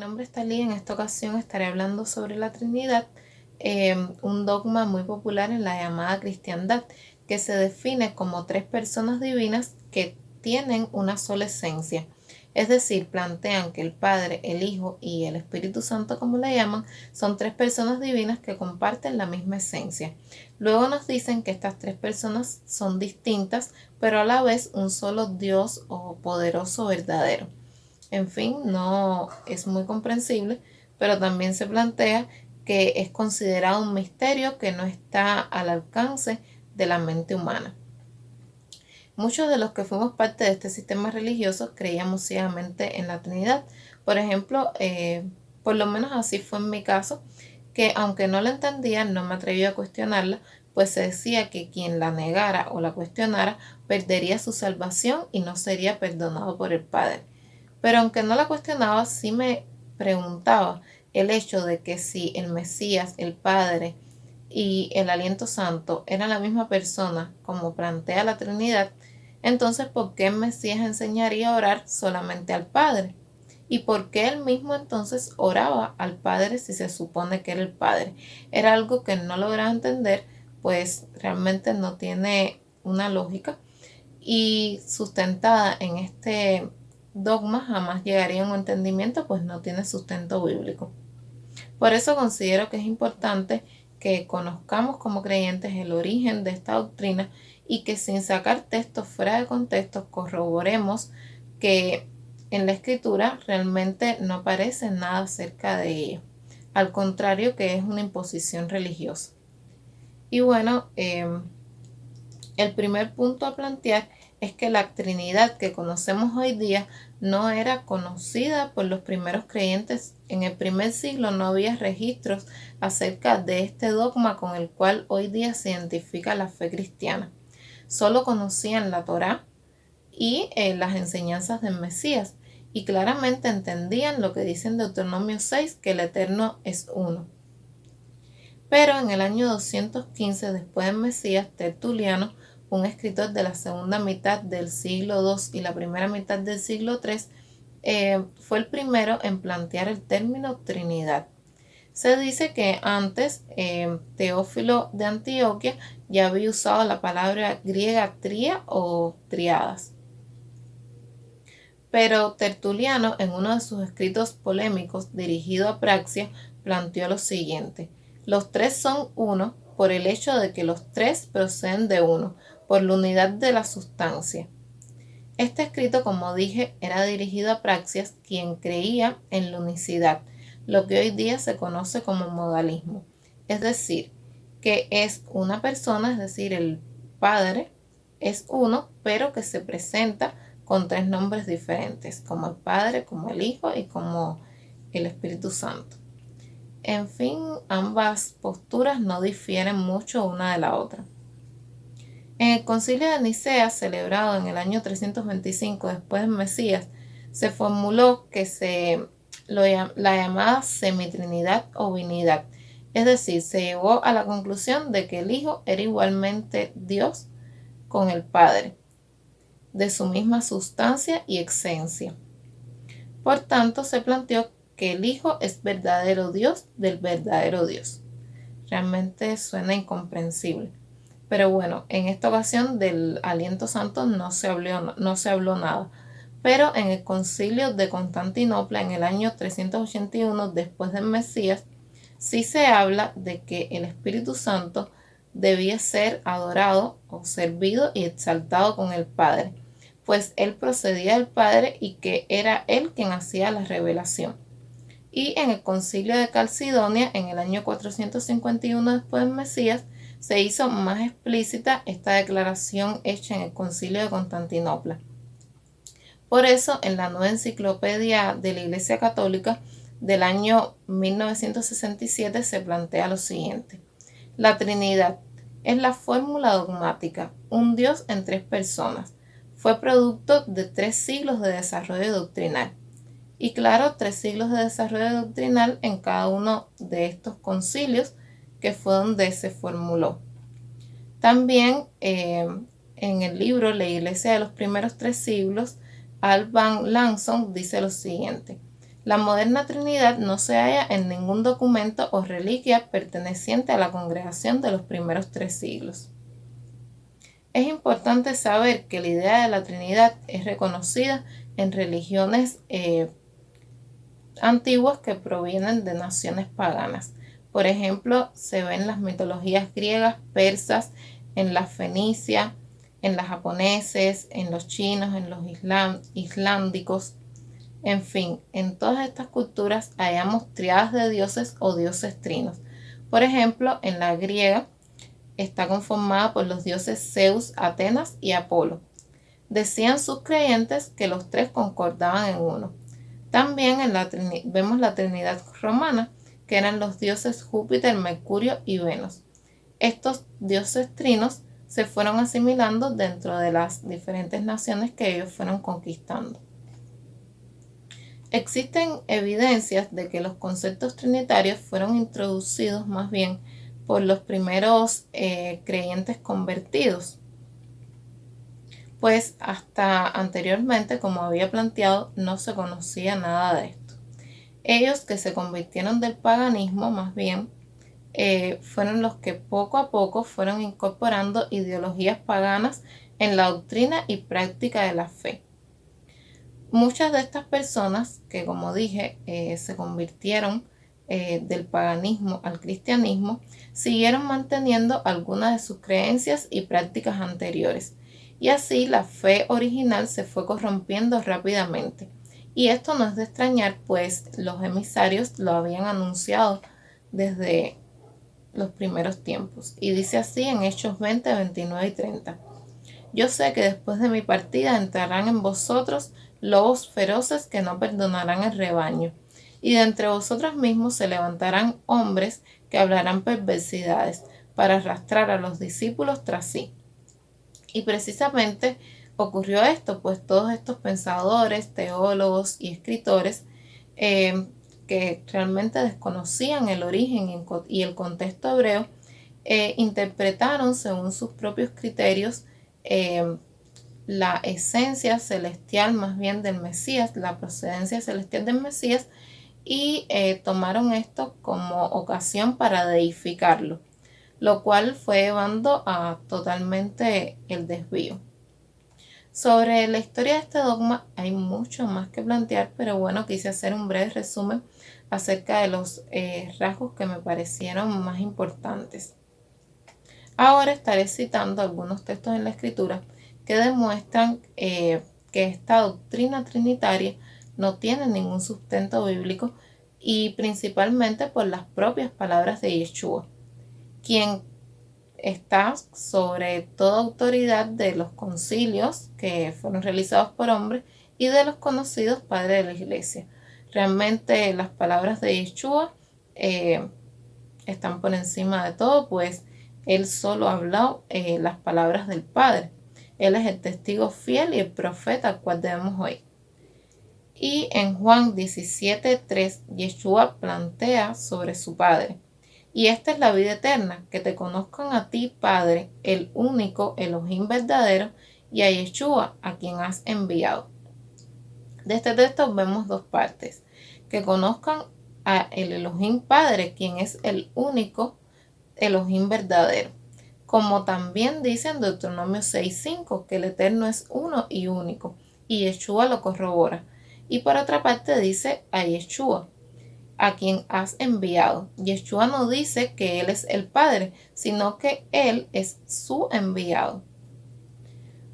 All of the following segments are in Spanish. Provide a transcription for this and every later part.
nombre es Talía. En esta ocasión estaré hablando sobre la Trinidad, un dogma muy popular en la llamada cristiandad, que se define como tres personas divinas que tienen una sola esencia. Es decir, plantean que el Padre, el Hijo y el Espíritu Santo, como le llaman, son tres personas divinas que comparten la misma esencia. Luego nos dicen que estas tres personas son distintas, pero a la vez un solo Dios o poderoso verdadero. En fin, no es muy comprensible, pero también se plantea que es considerado un misterio que no está al alcance de la mente humana. Muchos de los que fuimos parte de este sistema religioso creíamos ciegamente en la Trinidad. Por ejemplo, por lo menos así fue en mi caso, que aunque no la entendía, no me atreví a cuestionarla, pues se decía que quien la negara o la cuestionara perdería su salvación y no sería perdonado por el Padre. Pero aunque no la cuestionaba, sí me preguntaba el hecho de que si el Mesías, el Padre y el Aliento Santo eran la misma persona, como plantea la Trinidad, entonces ¿por qué el Mesías enseñaría a orar solamente al Padre? ¿Y por qué él mismo entonces oraba al Padre si se supone que era el Padre? Era algo que no lograba entender, pues realmente no tiene una lógica, y sustentada en este dogma jamás llegaría a un entendimiento, pues no tiene sustento bíblico. Por eso considero que es importante que conozcamos como creyentes el origen de esta doctrina y que sin sacar textos fuera de contexto corroboremos que en la escritura realmente no aparece nada acerca de ello. Al contrario, que es una imposición religiosa. Y bueno, el primer punto a plantear es que la Trinidad que conocemos hoy día no era conocida por los primeros creyentes. En el primer siglo no había registros acerca de este dogma con el cual hoy día se identifica la fe cristiana. Solo conocían la Torá y las enseñanzas del Mesías, y claramente entendían lo que dice en Deuteronomio 6, que el Eterno es uno. Pero en el año 215 después del Mesías, Tertuliano, un escritor de la segunda mitad del siglo II y la primera mitad del siglo III, fue el primero en plantear el término Trinidad. Se dice que antes Teófilo de Antioquía ya había usado la palabra griega tría o triadas. Pero Tertuliano, en uno de sus escritos polémicos dirigido a Praxia, planteó lo siguiente: los tres son uno por el hecho de que los tres proceden de uno, por la unidad de la sustancia. Este escrito, como dije, era dirigido a Praxias, quien creía en la unicidad, lo que hoy día se conoce como modalismo. Es decir, que es una persona, es decir, el Padre es uno, pero que se presenta con tres nombres diferentes, como el Padre, como el Hijo y como el Espíritu Santo. En fin, ambas posturas no difieren mucho una de la otra. En el Concilio de Nicea, celebrado en el año 325 después del Mesías, se formuló que la llamada semitrinidad o binidad, es decir, se llegó a la conclusión de que el Hijo era igualmente Dios con el Padre, de su misma sustancia y esencia. Por tanto, se planteó que el Hijo es verdadero Dios del verdadero Dios. Realmente suena incomprensible. Pero bueno, en esta ocasión del aliento santo no se habló nada. Pero en el concilio de Constantinopla, en el año 381 después del Mesías, sí se habla de que el Espíritu Santo debía ser adorado o servido y exaltado con el Padre, pues él procedía del Padre y que era él quien hacía la revelación. Y en el concilio de Calcidonia, en el año 451 después del Mesías, se hizo más explícita esta declaración hecha en el concilio de Constantinopla. Por eso, en la nueva enciclopedia de la Iglesia Católica del año 1967 se plantea lo siguiente: la Trinidad es la fórmula dogmática, un Dios en tres personas. Fue producto de 3 siglos de desarrollo doctrinal. Y claro, 3 siglos de desarrollo doctrinal en cada uno de estos concilios, que fue donde se formuló. También en el libro La Iglesia de los primeros 3 siglos, Alban Lanson dice lo siguiente: La moderna Trinidad no se halla en ningún documento o reliquia perteneciente a la congregación de los primeros 3 siglos. Es importante saber que la idea de la Trinidad es reconocida en religiones antiguas que provienen de naciones paganas. Por ejemplo, se ven en las mitologías griegas, persas, en la fenicia, en las japoneses, en los chinos, en los islámicos. En fin, en todas estas culturas hallamos triadas de dioses o dioses trinos. Por ejemplo, en la griega está conformada por los dioses Zeus, Atenas y Apolo. Decían sus creyentes que los tres concordaban en uno. También vemos la Trinidad romana, que eran los dioses Júpiter, Mercurio y Venus. Estos dioses trinos se fueron asimilando dentro de las diferentes naciones que ellos fueron conquistando. Existen evidencias de que los conceptos trinitarios fueron introducidos más bien por los primeros creyentes convertidos, pues hasta anteriormente, como había planteado, no se conocía nada de esto. Ellos que se convirtieron del paganismo más bien fueron los que poco a poco fueron incorporando ideologías paganas en la doctrina y práctica de la fe. Muchas de estas personas que, como dije, se convirtieron del paganismo al cristianismo, siguieron manteniendo algunas de sus creencias y prácticas anteriores, y así la fe original se fue corrompiendo rápidamente. Y esto no es de extrañar, pues los emisarios lo habían anunciado desde los primeros tiempos. Y dice así en Hechos 20, 29 y 30. Yo sé que después de mi partida entrarán en vosotros lobos feroces que no perdonarán el rebaño, y de entre vosotros mismos se levantarán hombres que hablarán perversidades para arrastrar a los discípulos tras sí. Y precisamente ocurrió esto, pues todos estos pensadores, teólogos y escritores que realmente desconocían el origen y el contexto hebreo, interpretaron según sus propios criterios la esencia celestial más bien del Mesías, la procedencia celestial del Mesías, y tomaron esto como ocasión para deificarlo, lo cual fue llevando a totalmente el desvío. Sobre la historia de este dogma hay mucho más que plantear, pero bueno, quise hacer un breve resumen acerca de los rasgos que me parecieron más importantes. Ahora estaré citando algunos textos en la Escritura que demuestran que esta doctrina trinitaria no tiene ningún sustento bíblico, y principalmente por las propias palabras de Yeshua, quien está sobre toda autoridad de los concilios que fueron realizados por hombres y de los conocidos padres de la iglesia. Realmente las palabras de Yeshua están por encima de todo, pues él solo habló las palabras del Padre. Él es el testigo fiel y el profeta al cual debemos oír. Y en Juan 17:3, Yeshua plantea sobre su Padre: y esta es la vida eterna, que te conozcan a ti, Padre, el único Elohim verdadero, y a Yeshua, a quien has enviado. De este texto vemos dos partes: que conozcan a el Elohim Padre, quien es el único Elohim verdadero, como también dice en Deuteronomio 6:5, que el Eterno es uno y único, y Yeshua lo corrobora. Y por otra parte dice a Yeshua, a quien has enviado. Yeshua no dice que Él es el Padre, sino que Él es su enviado.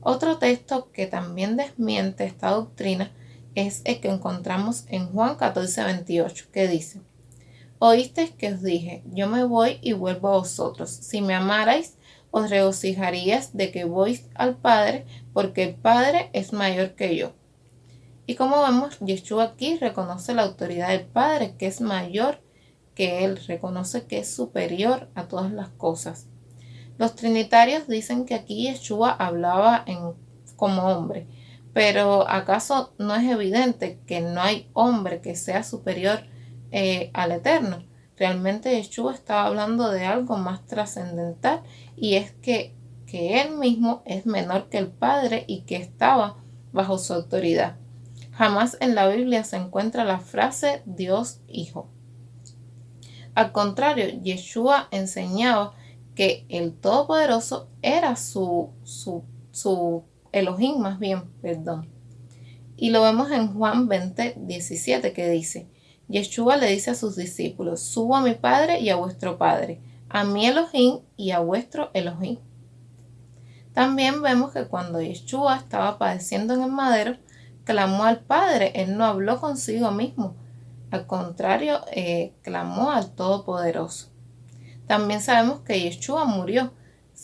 Otro texto que también desmiente esta doctrina es el que encontramos en Juan 14:28, que dice: oísteis que os dije, yo me voy y vuelvo a vosotros. Si me amarais, os regocijaríais de que voy al Padre, porque el Padre es mayor que yo. Y como vemos, Yeshua aquí reconoce la autoridad del Padre, que es mayor que él, reconoce que es superior a todas las cosas. Los trinitarios dicen que aquí Yeshua hablaba como hombre, pero ¿acaso no es evidente que no hay hombre que sea superior al Eterno? Realmente Yeshua estaba hablando de algo más trascendental, y es que él mismo es menor que el Padre y que estaba bajo su autoridad. Jamás en la Biblia se encuentra la frase Dios Hijo. Al contrario, Yeshua enseñaba que el Todopoderoso era su Elohim, más bien, perdón. Y lo vemos en Juan 20:17 que dice, Yeshua le dice a sus discípulos, subo a mi Padre y a vuestro Padre, a mi Elohim y a vuestro Elohim. También vemos que cuando Yeshua estaba padeciendo en el madero, clamó al Padre, él no habló consigo mismo, al contrario, clamó al Todopoderoso. También sabemos que Yeshua murió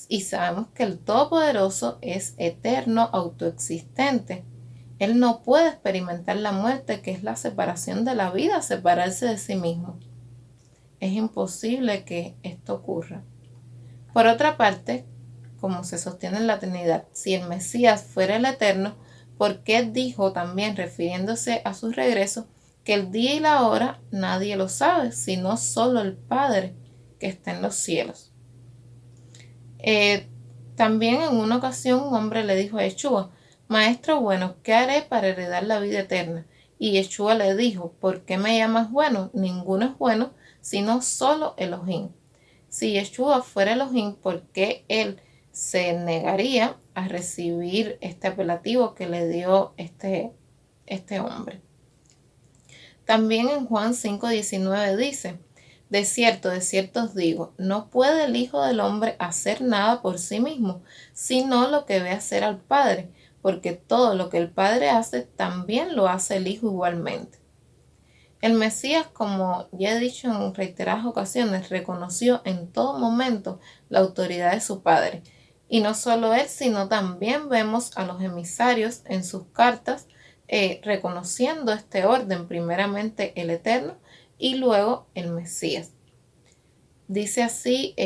y sabemos que el Todopoderoso es eterno, autoexistente. Él no puede experimentar la muerte, que es la separación de la vida, separarse de sí mismo. Es imposible que esto ocurra. Por otra parte, como se sostiene en la Trinidad, si el Mesías fuera el Eterno, ¿por qué dijo también, refiriéndose a su regreso, que el día y la hora nadie lo sabe, sino solo el Padre que está en los cielos? También en una ocasión un hombre le dijo a Yeshua, Maestro bueno, ¿qué haré para heredar la vida eterna? Y Yeshua le dijo, ¿por qué me llamas bueno? Ninguno es bueno, sino solo Elohim. Si Yeshua fuera Elohim, ¿por qué él se negaría a recibir este apelativo que le dio este hombre? También en Juan 5:19 dice, de cierto os digo, no puede el Hijo del Hombre hacer nada por sí mismo, sino lo que ve hacer al Padre, porque todo lo que el Padre hace, también lo hace el Hijo igualmente. El Mesías, como ya he dicho en reiteradas ocasiones, reconoció en todo momento la autoridad de su Padre. Y no solo él, sino también vemos a los emisarios en sus cartas reconociendo este orden, primeramente el Eterno y luego el Mesías. Dice así,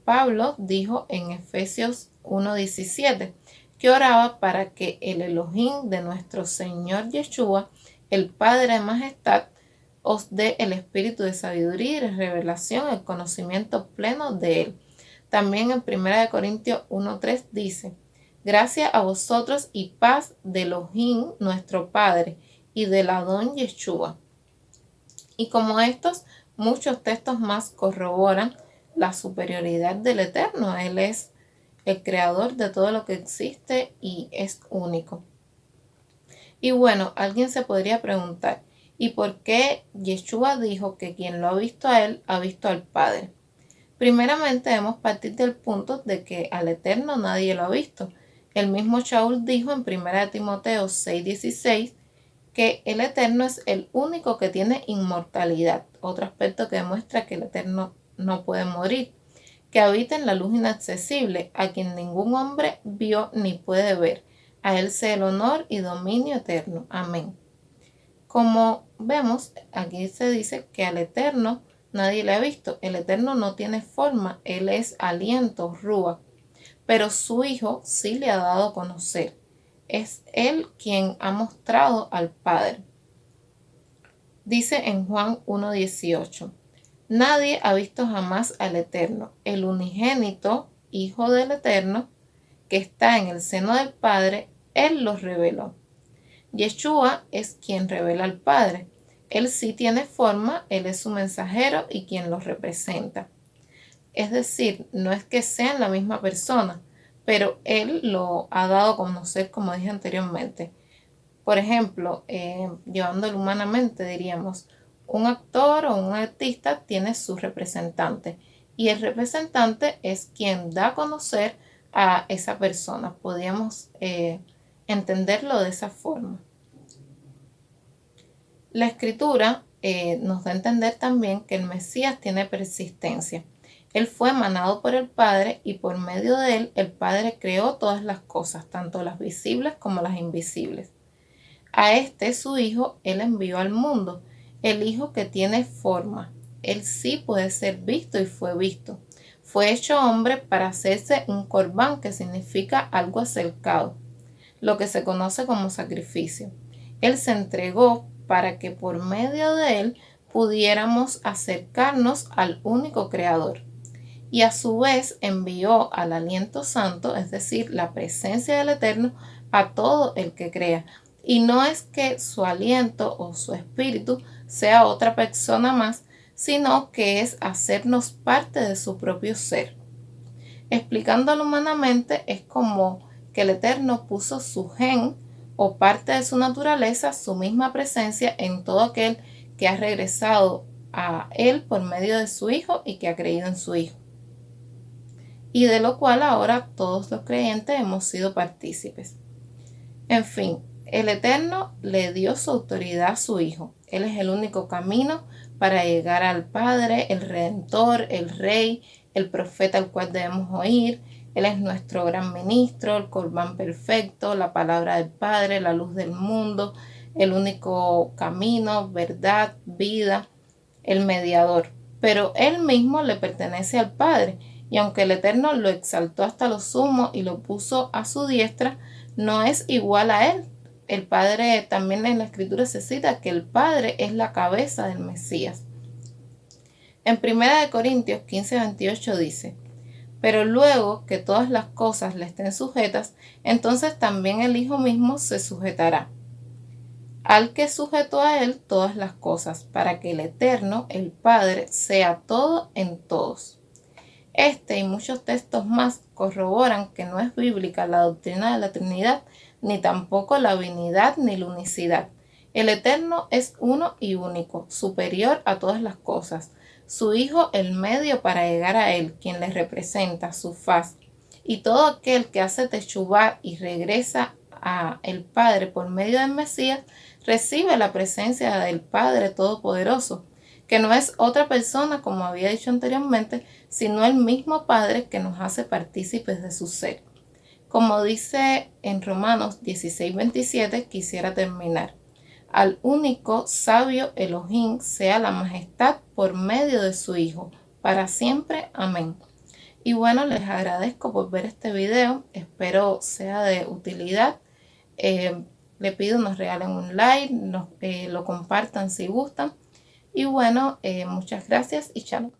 Pablo dijo en Efesios 1:17, que oraba para que el Elohim de nuestro Señor Yeshua, el Padre de Majestad, os dé el espíritu de sabiduría y de revelación, el conocimiento pleno de él. También en 1 Corintios 1:3 dice, gracias a vosotros y paz de Elohim, nuestro Padre, y del Adón Yeshua. Y como estos, muchos textos más corroboran la superioridad del Eterno. Él es el creador de todo lo que existe y es único. Y bueno, alguien se podría preguntar, ¿y por qué Yeshua dijo que quien lo ha visto a él, ha visto al Padre? Primeramente debemos partir del punto de que al Eterno nadie lo ha visto. El mismo Shaul dijo en 1 Timoteo 6:16 que el Eterno es el único que tiene inmortalidad, otro aspecto que demuestra que el Eterno no puede morir, que habita en la luz inaccesible, a quien ningún hombre vio ni puede ver. A él sea el honor y dominio eterno. Amén. Como vemos, aquí se dice que al Eterno nadie le ha visto. El Eterno no tiene forma, él es aliento, rúa, pero su Hijo sí le ha dado a conocer. Es él quien ha mostrado al Padre. Dice en Juan 1:18, nadie ha visto jamás al Eterno, el unigénito Hijo del Eterno, que está en el seno del Padre, él los reveló. Yeshua es quien revela al Padre. Él sí tiene forma, él es su mensajero y quien los representa. Es decir, no es que sean la misma persona, pero él lo ha dado a conocer, como dije anteriormente. Por ejemplo, llevándolo humanamente, diríamos, un actor o un artista tiene su representante y el representante es quien da a conocer a esa persona. Podríamos entenderlo de esa forma. La escritura nos da a entender también que el Mesías tiene persistencia. Él fue emanado por el Padre y por medio de él el Padre creó todas las cosas, tanto las visibles como las invisibles. A este, su Hijo, él envió al mundo, el Hijo que tiene forma. Él sí puede ser visto y fue visto. Fue hecho hombre para hacerse un corbán, que significa algo acercado, lo que se conoce como sacrificio. Él se entregó para que por medio de él pudiéramos acercarnos al único creador. Y a su vez envió al aliento santo, es decir, la presencia del Eterno, a todo el que crea. Y no es que su aliento o su espíritu sea otra persona más, sino que es hacernos parte de su propio ser. Explicándolo humanamente, es como que el Eterno puso su gen o parte de su naturaleza, su misma presencia en todo aquel que ha regresado a Él por medio de su Hijo y que ha creído en su Hijo. Y de lo cual ahora todos los creyentes hemos sido partícipes. En fin, el Eterno le dio su autoridad a su Hijo. Él es el único camino para llegar al Padre, el Redentor, el Rey, el profeta al cual debemos oír. Él es nuestro gran ministro, el Corbán perfecto, la palabra del Padre, la luz del mundo, el único camino, verdad, vida, el mediador. Pero Él mismo le pertenece al Padre, y aunque el Eterno lo exaltó hasta lo sumo y lo puso a su diestra, no es igual a Él. El Padre, también en la Escritura se cita que el Padre es la cabeza del Mesías. En 1 Corintios 15:28 dice: pero luego que todas las cosas le estén sujetas, entonces también el Hijo mismo se sujetará al que sujetó a Él todas las cosas, para que el Eterno, el Padre, sea todo en todos. Este y muchos textos más corroboran que no es bíblica la doctrina de la Trinidad, ni tampoco la unidad ni la unicidad. El Eterno es uno y único, superior a todas las cosas. Su Hijo el medio para llegar a Él, quien le representa, su faz. Y todo aquel que hace techubá y regresa a el Padre por medio del Mesías, recibe la presencia del Padre Todopoderoso, que no es otra persona, como había dicho anteriormente, sino el mismo Padre que nos hace partícipes de su ser. Como dice en Romanos 16:27, quisiera terminar: al único sabio Elohim sea la majestad por medio de su Hijo, para siempre. Amén. Y bueno, les agradezco por ver este video, espero sea de utilidad. Le pido nos regalen un like, lo compartan si gustan. Y bueno, muchas gracias y chao.